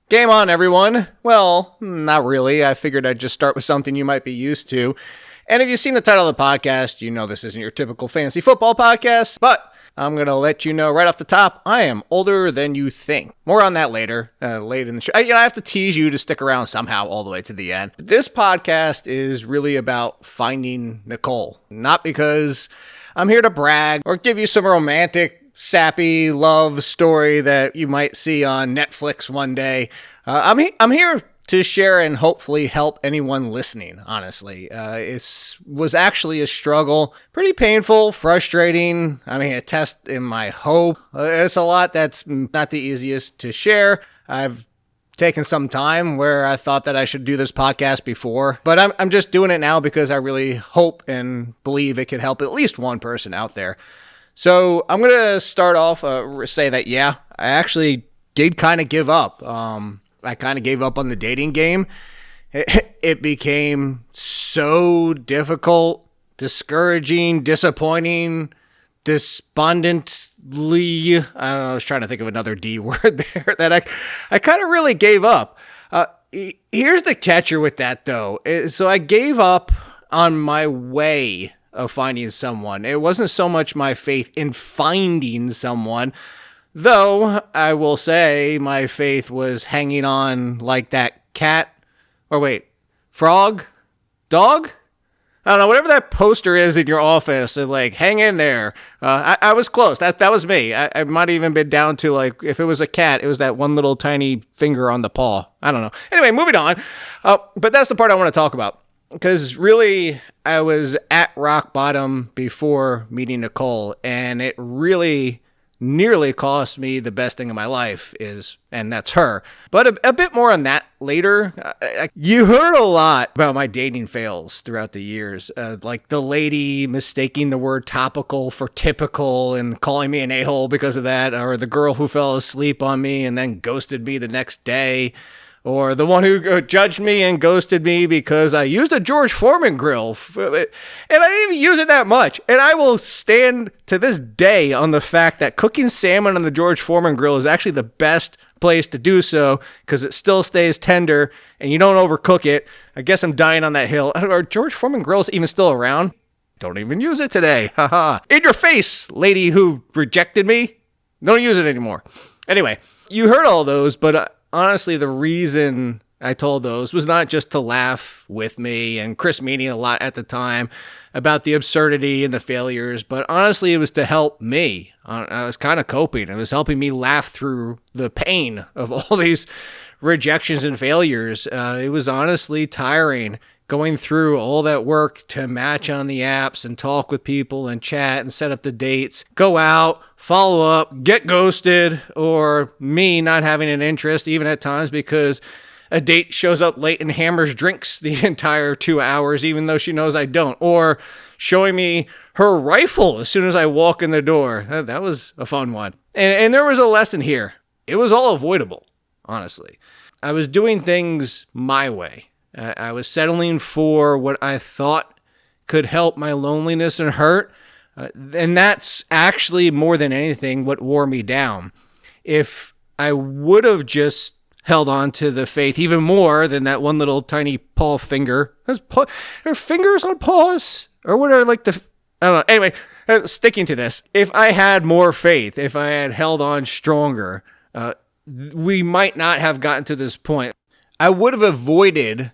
Game on, everyone. Well, not really. I figured I'd just start with something you might be used to. And if you've seen the title of the podcast, you know this isn't your typical fantasy football podcast, but I'm going to let you know right off the top, I am older than you think. More on that later, late in the show. I have to tease you to stick around somehow all the way to the end. This podcast is really about finding Nicole. Not because I'm here to brag or give you some romantic sappy love story that you might see on Netflix one day. I'm here to share and hopefully help anyone listening, honestly. It was actually a struggle, pretty painful, frustrating. A test in my hope. It's a lot that's not the easiest to share. I've taken some time where I thought that I should do this podcast before, but I'm just doing it now because I really hope and believe it could help at least one person out there. So I'm going to start off, say that, I actually did kind of give up. I kind of gave up on the dating game. It became so difficult, discouraging, disappointing, despondently. I don't know, I was trying to think of another D word there that I kind of really gave up. Here's the catcher with that, though. So I gave up on my way of finding someone. It wasn't so much my faith in finding someone, though I will say my faith was hanging on like that frog, dog? I don't know, whatever that poster is in your office, and like, hang in there. I was close. That was me. I might have even been down to, like, if it was a cat, it was that one little tiny finger on the paw. I don't know. Anyway, moving on. But that's the part I want to talk about. Because really, I was at rock bottom before meeting Nicole, and it really nearly cost me the best thing in my life, and that's her. But a bit more on that later. You heard a lot about my dating fails throughout the years, like the lady mistaking the word topical for typical and calling me an a-hole because of that, or the girl who fell asleep on me and then ghosted me the next day. Or the one who judged me and ghosted me because I used a George Foreman grill. And I didn't even use it that much. And I will stand to this day on the fact that cooking salmon on the George Foreman grill is actually the best place to do so because it still stays tender and you don't overcook it. I guess I'm dying on that hill. Are George Foreman grills even still around? Don't even use it today. Haha. In your face, lady who rejected me. Don't use it anymore. Anyway, you heard all those, but honestly, the reason I told those was not just to laugh with me and Chris meaning a lot at the time about the absurdity and the failures, but honestly, it was to help me. I was kind of coping. It was helping me laugh through the pain of all these rejections and failures. It was honestly tiring going through all that work to match on the apps and talk with people and chat and set up the dates, go out, follow up, get ghosted, or me not having an interest even at times because a date shows up late and hammers drinks the entire 2 hours even though she knows I don't, or showing me her rifle as soon as I walk in the door. That was a fun one. And there was a lesson here. It was all avoidable, honestly. I was doing things my way. I was settling for what I thought could help my loneliness and hurt. And that's actually more than anything what wore me down. If I would have just held on to the faith even more than that one little tiny paw finger. Are fingers on paws? Or what are like I don't know. Anyway, sticking to this. If I had more faith, if I had held on stronger, we might not have gotten to this point. I would have avoided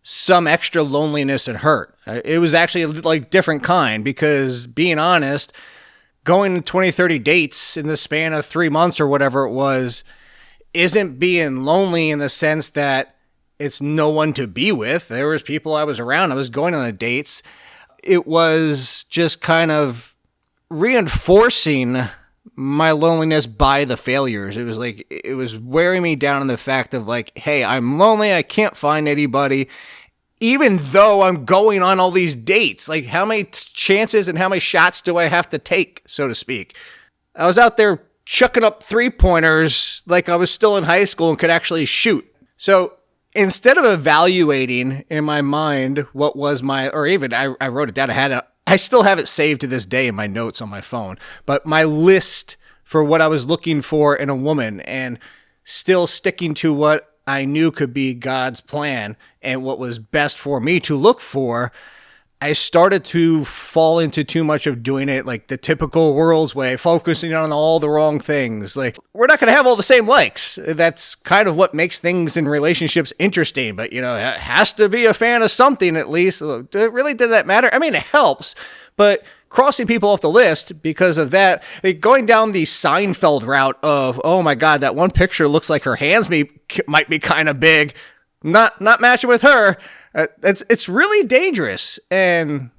some extra loneliness and hurt. It was actually like different kind because, being honest, going to 20, 30 dates in the span of 3 months or whatever it was isn't being lonely in the sense that it's no one to be with. There was people I was around. I was going on the dates. It was just kind of reinforcing my loneliness by the failures. It was like, it was wearing me down in the fact of like, hey, I'm lonely. I can't find anybody. Even though I'm going on all these dates, like how many chances and how many shots do I have to take, so to speak? I was out there chucking up 3-pointers like I was still in high school and could actually shoot. So instead of evaluating in my mind what was my, or even I wrote it down, I still have it saved to this day in my notes on my phone, but my list for what I was looking for in a woman, and still sticking to what I knew could be God's plan and what was best for me to look for, I started to fall into too much of doing it like the typical world's way, focusing on all the wrong things. Like, we're not going to have all the same likes. That's kind of what makes things in relationships interesting. But, it has to be a fan of something at least. Really, did that matter? I mean, it helps. But crossing people off the list because of that, like going down the Seinfeld route of, oh my God, that one picture looks like her hands might be kind of big. Not matching with her. It's really dangerous, and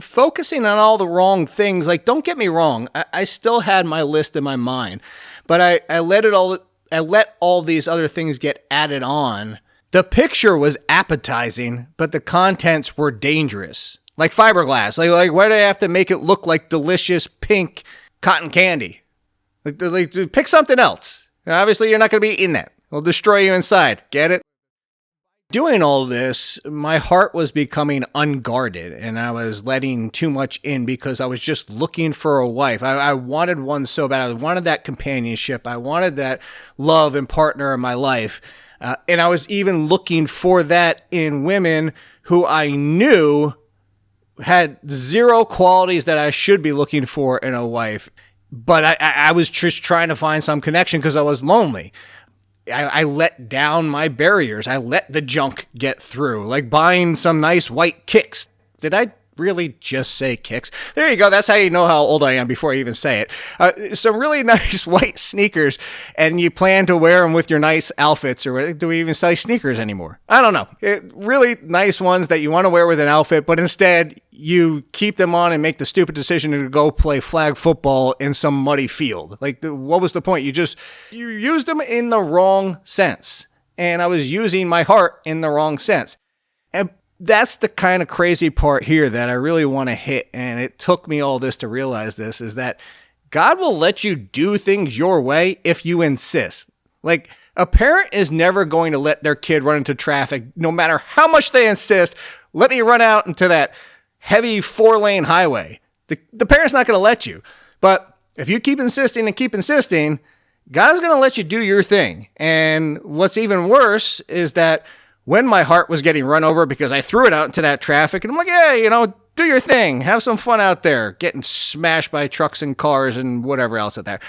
focusing on all the wrong things. Like, don't get me wrong, I still had my list in my mind, but I let all these other things get added on. The picture was appetizing, but the contents were dangerous. Like fiberglass. Like why do I have to make it look like delicious pink cotton candy? Like pick something else. Obviously, you're not going to be eating that. It'll destroy you inside. Get it? Doing all this, my heart was becoming unguarded, and I was letting too much in because I was just looking for a wife. I wanted one so bad. I wanted that companionship. I wanted that love and partner in my life. And I was even looking for that in women who I knew had zero qualities that I should be looking for in a wife. But I was just trying to find some connection because I was lonely. I let down my barriers. I let the junk get through, like buying some nice white kicks. Did I really just say kicks? There you go. That's how you know how old I am before I even say it. Some really nice white sneakers, and you plan to wear them with your nice outfits, or do we even sell sneakers anymore? I don't know. Really nice ones that you want to wear with an outfit, but instead you keep them on and make the stupid decision to go play flag football in some muddy field. Like, what was the point? You used them in the wrong sense, and I was using my heart in the wrong sense. And that's the kind of crazy part here that I really want to hit, and it took me all this to realize this, is that God will let you do things your way if you insist. Like, a parent is never going to let their kid run into traffic, no matter how much they insist. Let me run out into that heavy 4-lane highway. The parent's not going to let you. But if you keep insisting, God is going to let you do your thing. And what's even worse is that when my heart was getting run over because I threw it out into that traffic, and I'm like, yeah, do your thing. Have some fun out there, getting smashed by trucks and cars and whatever else out there.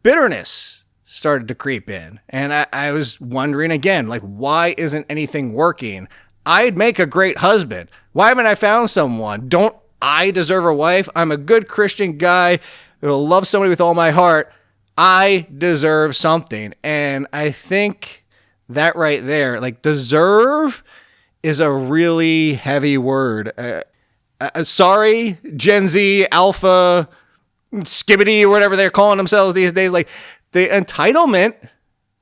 Bitterness started to creep in. And I was wondering again, like, why isn't anything working? I'd make a great husband. Why haven't I found someone? Don't I deserve a wife? I'm a good Christian guy who'll love somebody with all my heart. I deserve something. And I think that right there, like, deserve is a really heavy word. Sorry, Gen Z, Alpha, Skibbity, or whatever they're calling themselves these days. Like, the entitlement,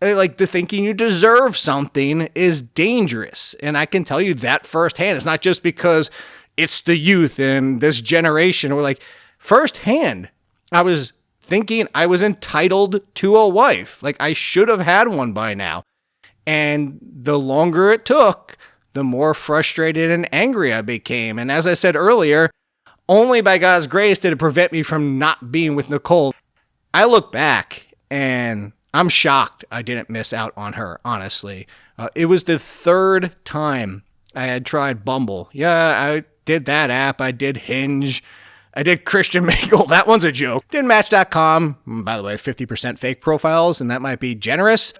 like the thinking you deserve something, is dangerous. And I can tell you that firsthand. It's not just because it's the youth and this generation, or like firsthand, I was thinking I was entitled to a wife. Like, I should have had one by now. And the longer it took, the more frustrated and angry I became. And as I said earlier, only by God's grace did it prevent me from not being with Nicole. I look back and I'm shocked I didn't miss out on her, honestly. It was the third time I had tried Bumble. Yeah, I did that app. I did Hinge. I did Christian Mingle. That one's a joke. Did Match.com. By the way, 50% fake profiles, and that might be generous.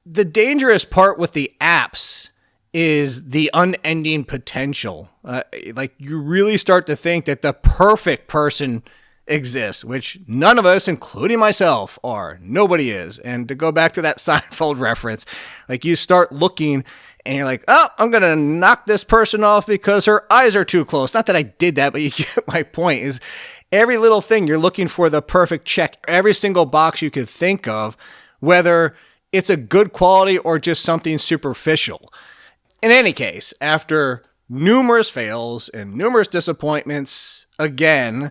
The dangerous part with the apps is the unending potential. Like, you really start to think that the perfect person exists, which none of us, including myself, are. Nobody is. And to go back to that Seinfeld reference, like, you start looking and you're like, oh, I'm going to knock this person off because her eyes are too close. Not that I did that, but you get my point. Is every little thing you're looking for the perfect check, every single box you could think of, whether it's a good quality or just something superficial. In any case, after numerous fails and numerous disappointments, again,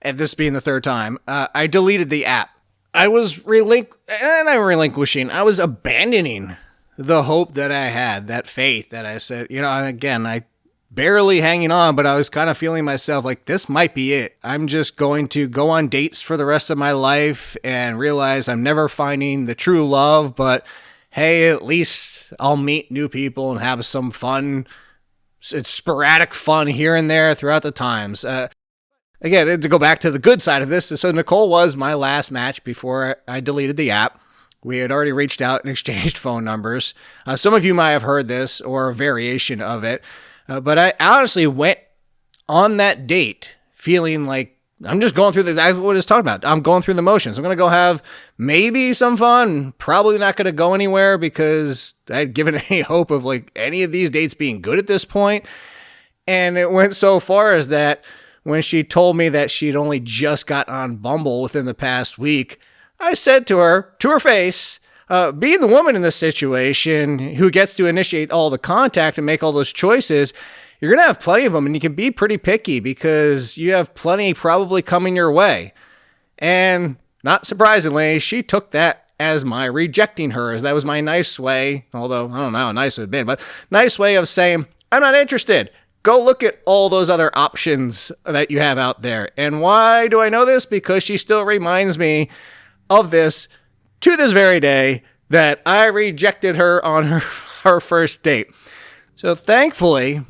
and this being the third time, I deleted the app. I was relinquishing. I was abandoning the hope that I had, that faith that I said, again, I barely hanging on, but I was kind of feeling myself like, this might be it. I'm just going to go on dates for the rest of my life and realize I'm never finding the true love, but hey, at least I'll meet new people and have some fun. It's sporadic fun here and there throughout the times. Again, to go back to the good side of this, so Nicole was my last match before I deleted the app. We had already reached out and exchanged phone numbers. Some of you might have heard this or a variation of it. But I honestly went on that date feeling like I'm just going through that's what it's talking about. I'm going through the motions. I'm going to go have maybe some fun. Probably not going to go anywhere because I had given any hope of like any of these dates being good at this point. And it went so far as that when she told me that she'd only just got on Bumble within the past week, I said to her face, being the woman in this situation who gets to initiate all the contact and make all those choices, you're going to have plenty of them, and you can be pretty picky because you have plenty probably coming your way. And not surprisingly, she took that as my rejecting her, as that was my nice way, although I don't know how nice it would have been, but nice way of saying, I'm not interested. Go look at all those other options that you have out there. And why do I know this? Because she still reminds me of this to this very day, that I rejected her on her first date. So thankfully,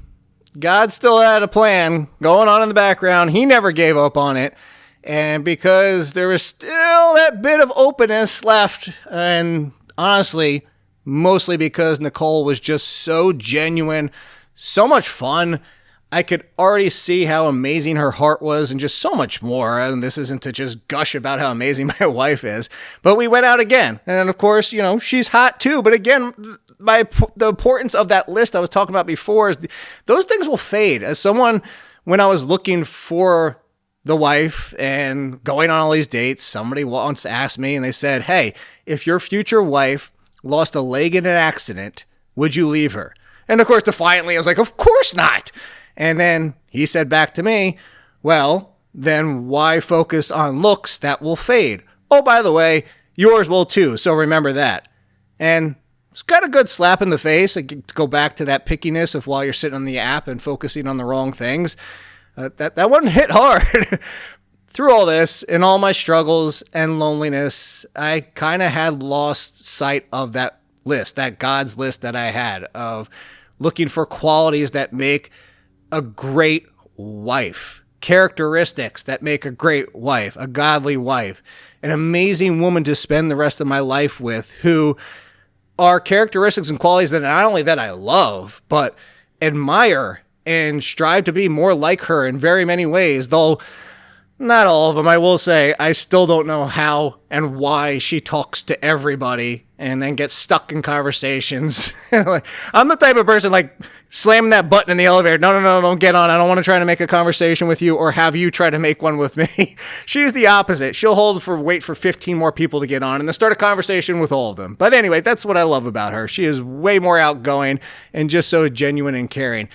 God still had a plan going on in the background. He never gave up on it. And because there was still that bit of openness left, and honestly, mostly because Nicole was just so genuine, so much fun. I could already see how amazing her heart was and just so much more. And this isn't to just gush about how amazing my wife is, but we went out again. And of course, you know, she's hot too. But again, the importance of that list I was talking about before is those things will fade. As someone, when I was looking for the wife and going on all these dates, somebody once asked me and they said, hey, if your future wife lost a leg in an accident, would you leave her? And of course, defiantly, I was like, of course not. And then he said back to me, well, then why focus on looks that will fade? Oh, by the way, yours will too, so remember that. And it's got a good slap in the face to go back to that pickiness of while you're sitting on the app and focusing on the wrong things. That one hit hard. Through all this and all my struggles and loneliness, I kind of had lost sight of that list, that God's list that I had of looking for qualities that make a great wife, characteristics that make a great wife, a godly wife, an amazing woman to spend the rest of my life with, who are characteristics and qualities that not only that I love, but admire and strive to be more like her in very many ways, though not all of them. I will say I still don't know how and why she talks to everybody and then gets stuck in conversations. I'm the type of person like slamming that button in the elevator. No, don't get on. I don't want to try to make a conversation with you or have you try to make one with me. She's the opposite. She'll wait for 15 more people to get on and then start a conversation with all of them. But anyway, that's what I love about her. She is way more outgoing and just so genuine and caring.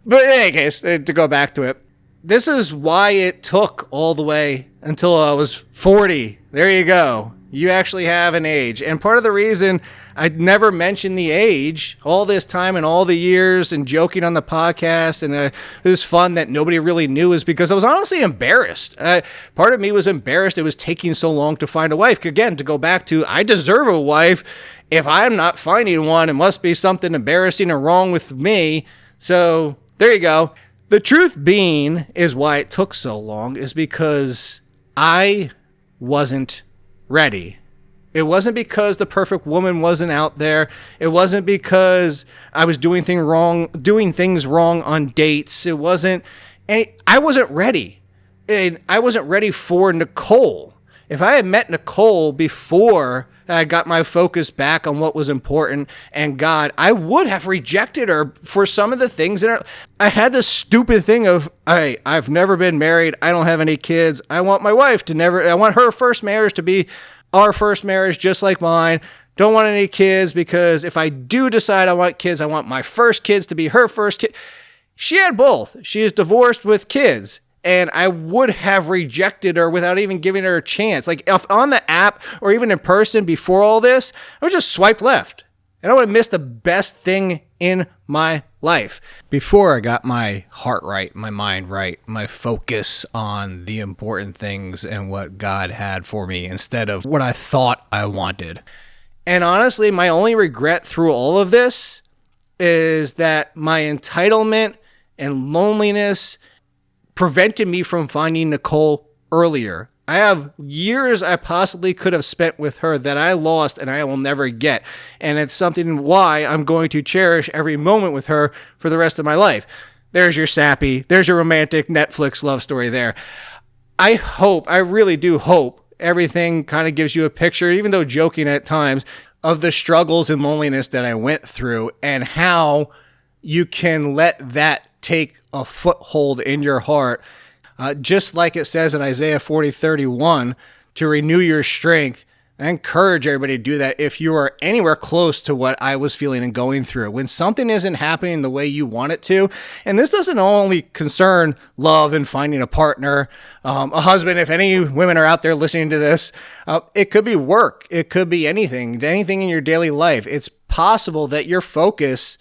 But in any case, to go back to it, this is why it took all the way until I was 40. There you go. You actually have an age. And part of the reason I never mentioned the age all this time and all the years and joking on the podcast and it was fun that nobody really knew is because I was honestly embarrassed. Part of me was embarrassed it was taking so long to find a wife. Again, to go back to, I deserve a wife. If I'm not finding one, it must be something embarrassing or wrong with me. So there you go. The truth being is why it took so long is because I wasn't ready. It wasn't because the perfect woman wasn't out there. It wasn't because I was doing things wrong on dates. It wasn't, I wasn't ready. And I wasn't ready for Nicole. If I had met Nicole before I got my focus back on what was important and God, I would have rejected her for some of the things that are. I had this stupid thing of, hey, I've never been married. I don't have any kids. I want my wife to never, I want her first marriage to be our first marriage, just like mine. Don't want any kids because if I do decide I want kids, I want my first kids to be her first kid. She had both. She is divorced with kids. And I would have rejected her without even giving her a chance. Like if on the app or even in person before all this, I would just swipe left. And I would have missed the best thing in my life. Before I got my heart right, my mind right, my focus on the important things and what God had for me instead of what I thought I wanted. And honestly, my only regret through all of this is that my entitlement and loneliness prevented me from finding Nicole earlier. I have years I possibly could have spent with her that I lost and I will never get. And it's something why I'm going to cherish every moment with her for the rest of my life. There's your sappy, there's your romantic Netflix love story there. I really do hope everything kind of gives you a picture, even though joking at times, of the struggles and loneliness that I went through and how you can let that take a foothold in your heart. Just like it says in Isaiah 40:31, to renew your strength. I encourage everybody to do that if you are anywhere close to what I was feeling and going through. When something isn't happening the way you want it to, and this doesn't only concern love and finding a partner, a husband, if any women are out there listening to this, it could be work. It could be anything in your daily life. It's possible that your focus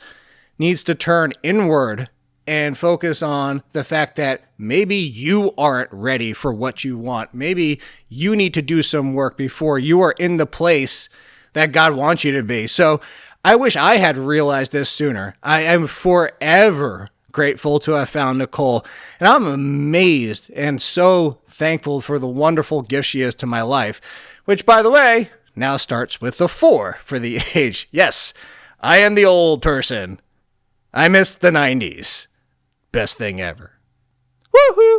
needs to turn inward and focus on the fact that maybe you aren't ready for what you want. Maybe you need to do some work before you are in the place that God wants you to be. So I wish I had realized this sooner. I am forever grateful to have found Nicole, and I'm amazed and so thankful for the wonderful gift she is to my life, which, by the way, now starts with the 4 for the age. Yes, I am the old person. I miss the 90s. Best thing ever. Woohoo!